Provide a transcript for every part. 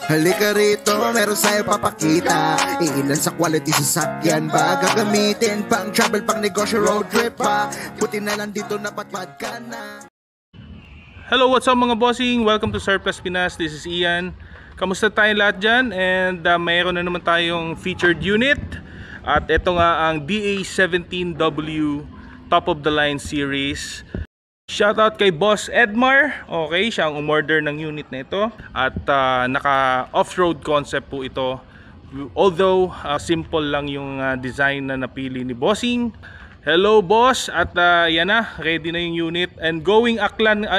Halika rito, meron sa'yo papakita. Iilan sa quality sasakyan ba gagamitin? Pang travel, pang negosyo, road trip pa. Buti na lang dito napatpad ka na. Hello, what's up mga bossing? Welcome to Surplus Pinas. This is Ian. Kamusta tayong lahat dyan? And mayroon na naman tayong featured unit. At ito nga ang DA17W Top of the Line Series. Shoutout kay Boss Edmar. Okay, siya ang umorder ng unit na ito. At naka off-road concept po ito. Although simple lang yung design na napili ni Bossing. Hello boss, at yan na, ready na yung unit. And going Aklan,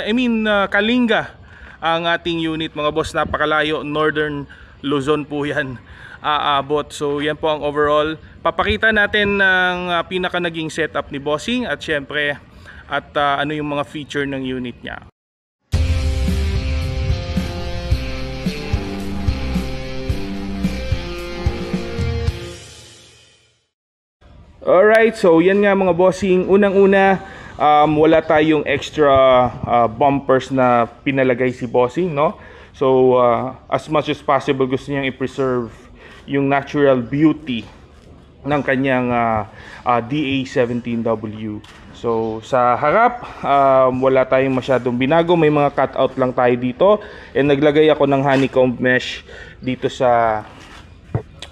Kalinga ang ating unit mga boss. Napakalayo, Northern Luzon po yan aabot. So yan po ang overall. Papakita natin ng pinaka naging setup ni Bossing. At syempre ano yung mga feature ng unit niya. Alright, so yan nga mga bossing. Unang-una, wala tayong extra bumpers na pinalagay si Bossing, no? So as much as possible gusto niyang i-preserve yung natural beauty ng kanyang DA17W. So sa harap, wala tayong masyadong binago. May mga cutout lang tayo dito. And naglagay ako ng honeycomb mesh dito sa,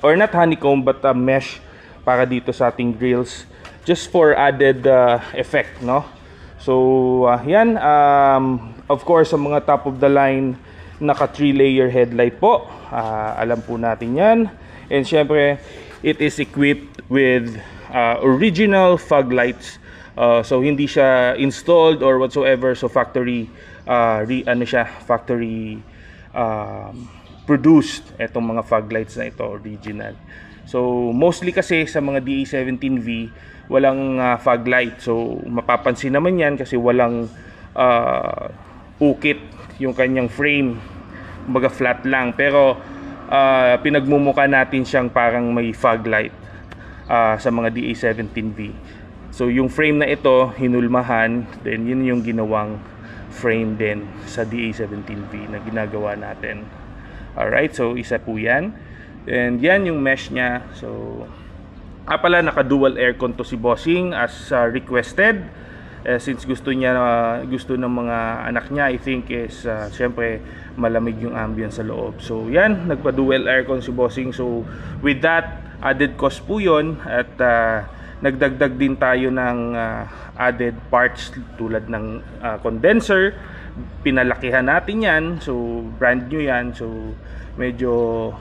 or not honeycomb but mesh para dito sa ating grills, just for added effect, no? So yan, of course sa mga top of the line, naka 3-layer headlight po. Alam po natin yan. And syempre it is equipped with original fog lights. So hindi siya installed or whatsoever. So factory factory produced itong mga fog lights na ito, original. So mostly kasi sa mga DA17V walang fog light. So mapapansin naman yan kasi walang ukit yung kanyang frame, kumbaga flat lang. Pero pinagmumukha natin siyang parang may fog light sa mga DA17V. So yung frame na ito hinulmahan, then yun yung ginawang frame din sa DA17V na ginagawa natin. Alright, so isa po yan. And yan yung mesh niya. So pala naka dual aircon to si Bossing as requested. Since gusto ng mga anak niya, I think is syempre malamig yung ambience sa loob. So yan, nagpa dual aircon si Bossing. So with that, added cost po yun. At nagdagdag din tayo ng added parts tulad ng condenser. Pinalakihan natin yan. So brand new yan. So medyo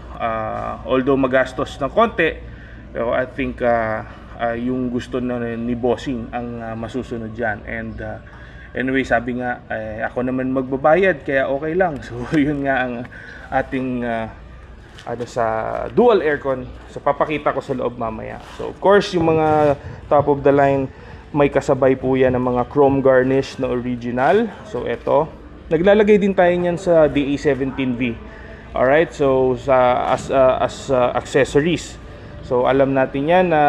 although magastos ng konti, pero I think yung gusto na ni Bossing ang masusunod dyan. And anyway, sabi nga ako naman magbabayad kaya okay lang. So yun nga ang ating sa dual aircon. So papakita ko sa loob mamaya. So of course yung mga top of the line, may kasabay po yan ng mga chrome garnish na original. So eto, naglalagay din tayo niyan sa DA17V. Alright, so as accessories. So alam natin yan na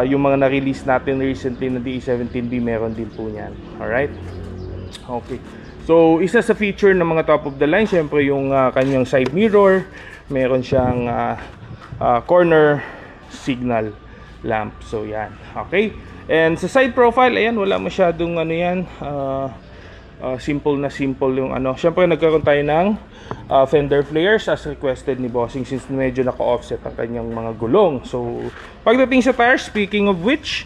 yung mga na-release natin recently na DA17V, meron din po yan. Alright, okay. So isa sa feature ng mga top of the line, syempre yung kanyang side mirror. Meron siyang corner signal lamp. So yan, okay. And sa side profile, ayan, wala masyadong yan, simple na simple yung syempre nagkaroon tayo ng fender flares as requested ni Bossing, since medyo naka-offset ang kanyang mga gulong. So pagdating sa tires, speaking of which,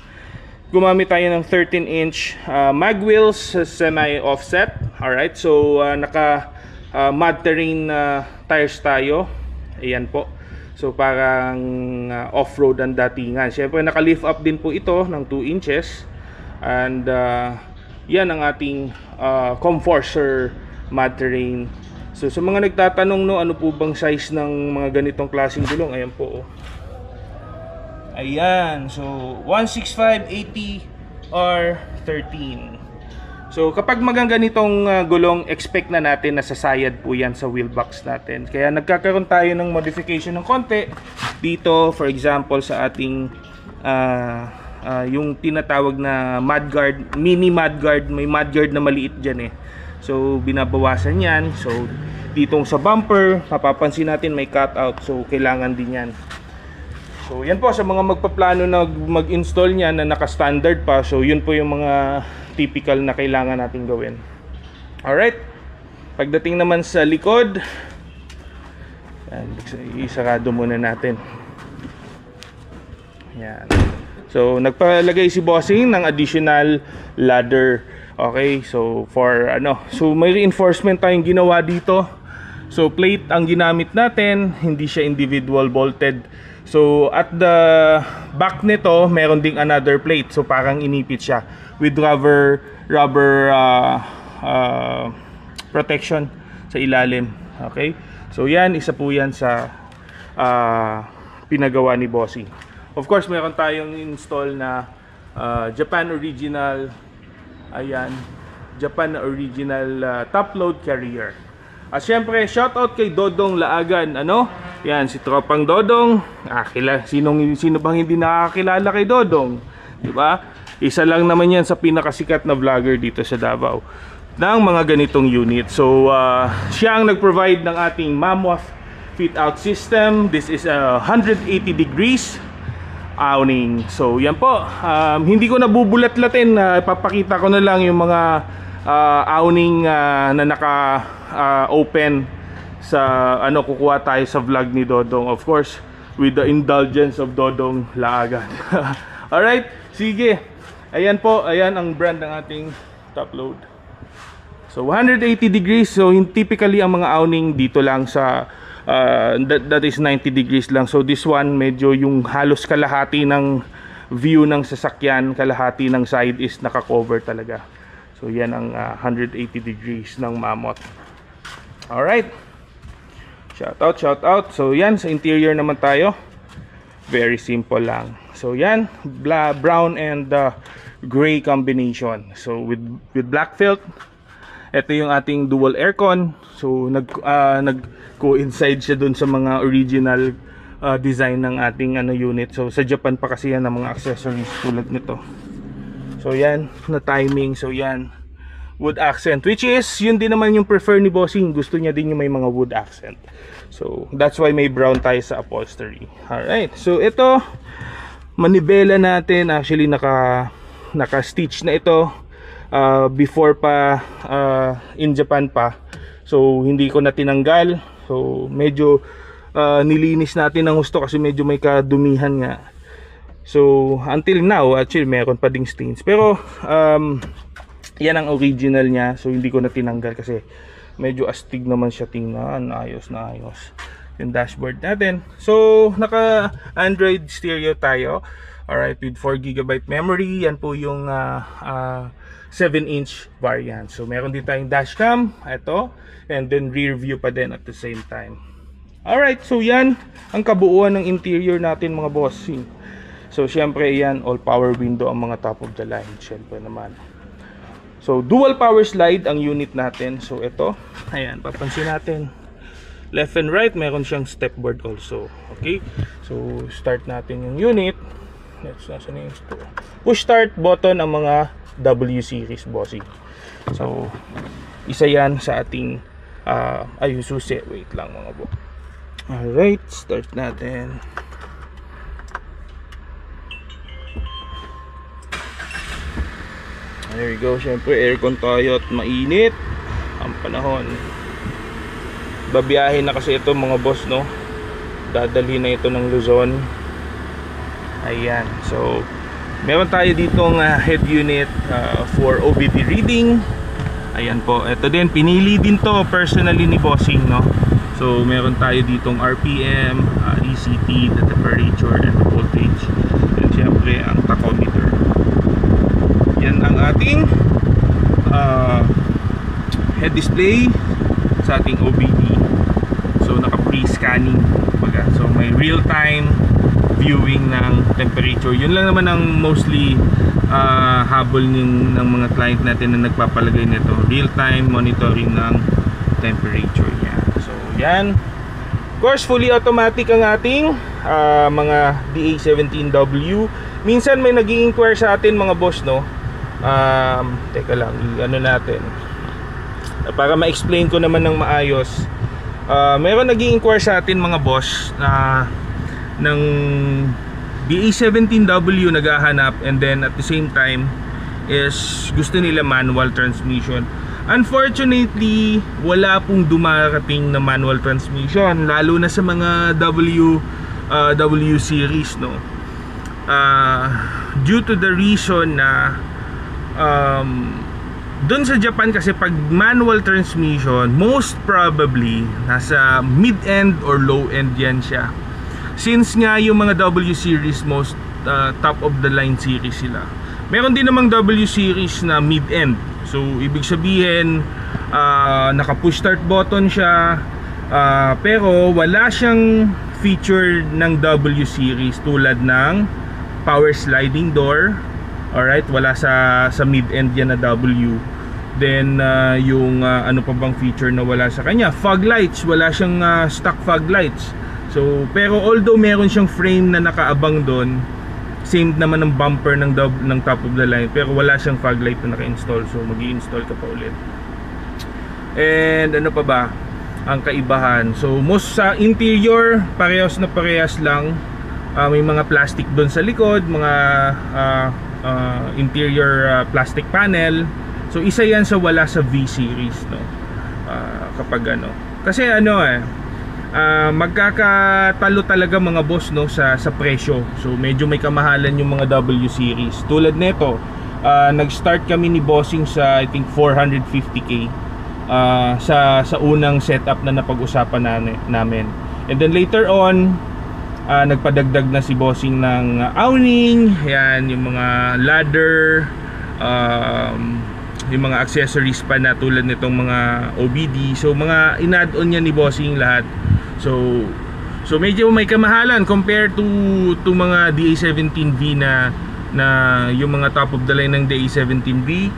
gumamit tayo ng 13-inch mag wheels, semi-offset. Alright, so naka mud terrain tires tayo. Ayan po. So parang off-road ang datingan. Siyempre naka-lift up din po ito ng 2 inches. And yan ang ating Comforcer mud terrain. So sa mga nagtatanong ano po bang size ng mga ganitong klaseng gulong, ayan po. Ayan, so 165/80 or 13. So kapag ganitong gulong, expect na natin na sasayad po yan sa wheel box natin. Kaya nagkakaroon tayo ng modification ng konti dito, for example sa ating yung tinatawag na mudguard, mini mudguard. May mudguard na maliit dyan So binabawasan yan. So ditong sa bumper, mapapansin natin may cutout, so kailangan din yan. So yan po sa mga magpaplano na mag-install niyan na naka-standard pa, so yun po yung mga typical na kailangan natin gawin. Alright, pagdating naman sa likod, yan, isarado muna natin. Yan. So nagpalagay si bossing ng additional ladder. Okay, so for so may reinforcement tayong ginawa dito. So plate ang ginamit natin, hindi siya individual bolted. So at the back nito, meron ding another plate. So parang inipit siya with rubber protection sa ilalim. Okay? So yan, isa po yan sa pinagawa ni Bossing. Of course, meron tayong install na Japan original, ayan, Japan original top load carrier. At syempre, shoutout kay Dodong Laagan, yan, si Tropang Dodong. Sino bang hindi nakakilala kay Dodong? Diba? Isa lang naman yan sa pinakasikat na vlogger dito sa Davao ng mga ganitong unit. So, siya ang nag-provide ng ating Mammoth fit out system. This is a 180 degrees awning. So yan po, hindi ko na bubulat-latin, papakita ko na lang yung mga awning na naka open sa kukuha tayo sa vlog ni Dodong, of course with the indulgence of Dodong Laagan. Alright, sige, ayan po, ayan ang brand ng ating top load. So 180 degrees, so typically ang mga awning dito lang sa that is 90 degrees lang. So this one, medyo yung halos kalahati ng view ng sasakyan, kalahati ng side is naka-cover talaga. So yan ang 180 degrees ng Mammoth. Alright, shout out. So yan, sa interior naman tayo, very simple lang. So yan, brown and gray combination. So with black felt. Ito yung ating dual aircon. So nag-coincide siya dun sa mga original design ng ating unit. So sa Japan pa kasi yan ang mga accessories tulad nito. So yan, na timing. So yan, wood accent, which is yun din naman yung prefer ni Bossing. Gusto niya din yung may mga wood accent. So that's why may brown tayo sa upholstery. Alright, so ito, manibela natin. Actually naka-stitch na ito before pa in Japan pa. So hindi ko na tinanggal. So medyo nilinis natin ng gusto kasi medyo may kadumihan nga. So until now, actually meron pa ding stains. Pero yan ang original niya. So hindi ko na tinanggal kasi medyo astig naman siya tingnan. Ayos na ayos yung dashboard natin. So naka Android stereo tayo. Alright, with 4GB memory. Yan po yung 7-inch variant. So meron din tayong dashcam, ito, and then rear view pa din at the same time. Alright, so yan ang kabuuan ng interior natin mga bossing. So syempre yan, all power window ang mga top of the line, syempre naman. So dual power slide ang unit natin. So ito, ayan, papansin natin, left and right meron siyang stepboard also. Okay, so start natin yung unit. Let's nasa na yung push start button ang mga W series bossing. So isa yan sa ating susi. Wait lang mga bo. Alright, start natin. There we go. Syempre aircon tayo at mainit ang panahon. Babiyahin na kasi ito mga boss, no? Dadali na ito ng Luzon. Ayan, so meron tayo ditong head unit for OBD reading. Ayan po, ito din, pinili din to personally ni Bossing, no? So meron tayo ditong RPM, ECT, the temperature and the voltage, and syempre ang tachometer. Yan ang ating head display sa ating OBD. So naka pre-scanning, so may real-time viewing ng temperature. Yun lang naman ang mostly habol ng mga client natin na nagpapalagay nito, real-time monitoring ng temperature niya. So yan, of course fully automatic ang ating mga DA17W. Minsan may nag-i-inquire sa atin mga boss, no? Teka lang, ano natin para ma-explain ko naman ng maayos. Meron nag-i-inquire sa atin mga boss ng DA17W naghahanap, and then at the same time is gusto nila manual transmission. Unfortunately, wala pong dumarating na manual transmission, lalo na sa mga W series, no. Due to the reason na doon sa Japan kasi pag manual transmission, most probably nasa mid-end or low-end yan siya. Since nga yung mga W series most top of the line series sila. Meron din namang W series na mid-end. So ibig sabihin naka-push start button siya, pero wala siyang feature ng W series tulad ng power sliding door. Alright, wala sa mid-end yan na W. Then yung ano pa bang feature na wala sa kanya? Fog lights, wala siyang stock fog lights. So pero although meron siyang frame na nakaabang doon, same naman ng bumper ng top of the line, pero wala siyang fog light na naka-install. So mag-i-install ka pa ulit. And ano pa ba ang kaibahan? So most sa interior, parehas na parehas lang. May mga plastic doon sa likod, mga interior plastic panel. So isa yan sa wala sa V series, no. Kapag ano, kasi ano magkakatalo talaga mga boss, no, sa presyo. So medyo may kamahalan yung mga W series. Tulad nito, nag-start kami ni Bossing sa I think 450k sa unang setup na napag-usapan namin. And then later on, nagpadagdag na si Bossing ng awning, yan, yung mga ladder, yung mga accessories pa na tulad nitong mga OBD. So mga in-add-on niya ni Bossing lahat. So medyo may kamahalan compared to mga DA17V na yung mga top of the line ng DA17V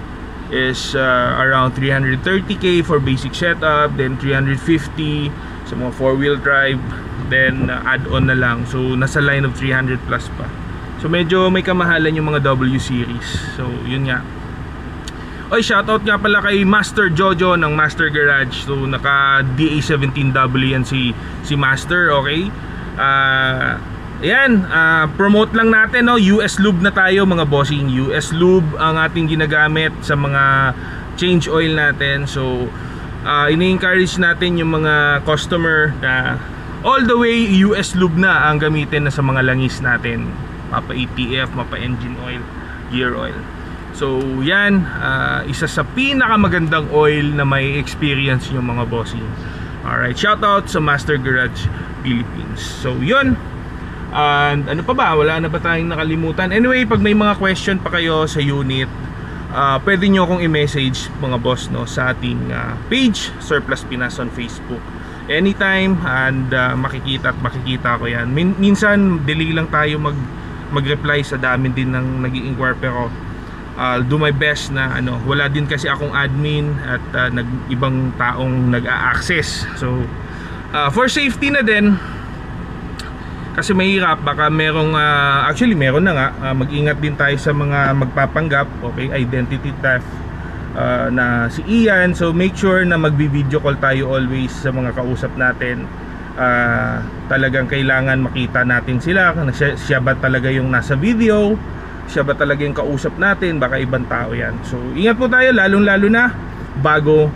is around 330k for basic setup, then 350 sa mga 4-wheel drive, then add-on na lang. So nasa line of 300 plus pa. So medyo may kamahalan yung mga W series. So yun nga. Oy, shoutout nga pala kay Master Jojo ng Master Garage. So naka DA17W yan si Master, okay? Ayan, promote lang natin, no? US Lube na tayo mga bossing. US Lube ang ating ginagamit sa mga change oil natin. So ini-encourage natin yung mga customer na all the way US Lube na ang gamitin na sa mga langis natin. Mapa ATF, mapa engine oil, gear oil. So yan, isa sa pinakamagandang oil na may experience yung mga bossing. Alright, shoutout sa Master Garage Philippines. So yun. And ano pa ba? Wala na ba tayong nakalimutan? Anyway, pag may mga question pa kayo sa unit, pwede nyo akong i-message mga boss, no, sa ating page Surplus Pinas on Facebook anytime, and makikita ko yan. Minsan delay lang tayo mag-reply sa dami din ng nag-i-inquire, pero I'll do my best na ano, wala din kasi akong admin at ibang taong nag-a-access. So for safety na din, kasi mahirap, baka merong actually meron na nga, mag-ingat din tayo sa mga magpapanggap, okay, identity theft na si Ian. So make sure na magbi-video call tayo always sa mga kausap natin. Talagang kailangan makita natin sila, siya ba talaga yung nasa video, siya ba talaga yung kausap natin, baka ibang tao yan. So ingat po tayo, lalong-lalo na bago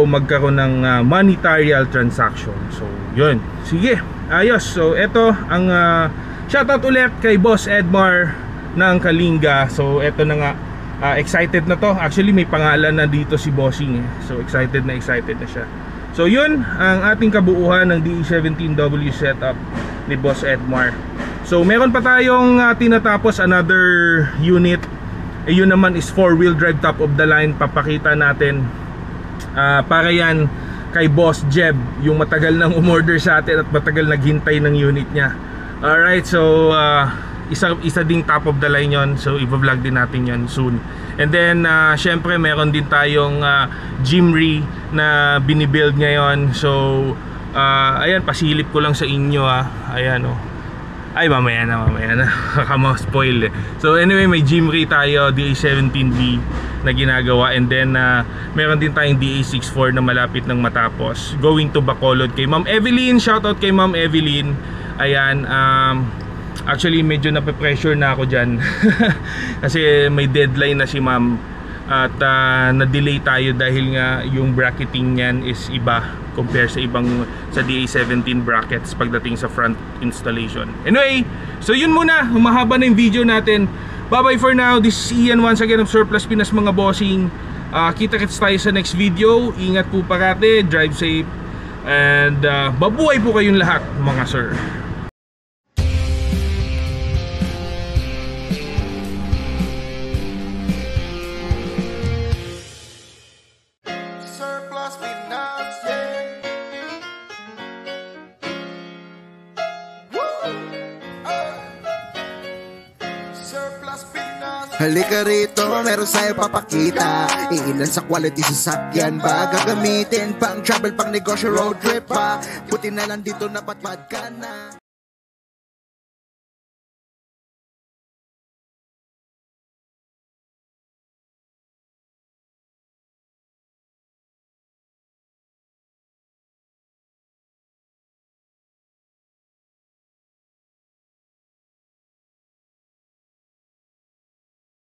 magkaroon ng monetary transaction. So yun, sige, ayos. So eto ang shoutout ulit kay Boss Edmar ng Kalinga. So eto na nga, excited na to. Actually may pangalan na dito si Bossing eh. So excited na siya. So yun ang ating kabuuan ng DA17W setup ni Boss Edmar. So meron pa tayong tinatapos another unit. Yun naman is 4-wheel drive top of the line. Papakita natin para yan kay Boss Jeb, yung matagal nang umorder sa atin at matagal naghintay ng unit niya. Alright, so isa ding top of the line yon. So i-vlog din natin yon soon. And then syempre meron din tayong Jimry na binibuild ngayon. So ayan, pasilip ko lang sa inyo, ayan, oh. Ay, mamaya na. Baka ma-spoil eh. So anyway, may Jimry tayo, DA17V na ginagawa. And then, meron din tayong DA64 na malapit ng matapos. Going to Bacolod kay Ma'am Evelyn. Shoutout kay Ma'am Evelyn. Ayan, actually medyo nape-pressure na ako dyan. Kasi may deadline na si Ma'am. At na-delay tayo dahil nga yung bracketing niyan is iba compare sa ibang sa DA17 brackets pagdating sa front installation. Anyway, so yun muna, humahaba na yung video natin. Bye bye for now. This is Ian once again of Surplus Pinas mga bossing. Kita-kits tayo sa next video. Ingat po parate, drive safe, and babuhay po kayong lahat mga sir. Halika rito, meron sa'yo papakita. Iilan sa quality sasakyan ba gagamitin? Pang travel, pang negosyo, road trip pa. Buti na lang dito napatpad ka na.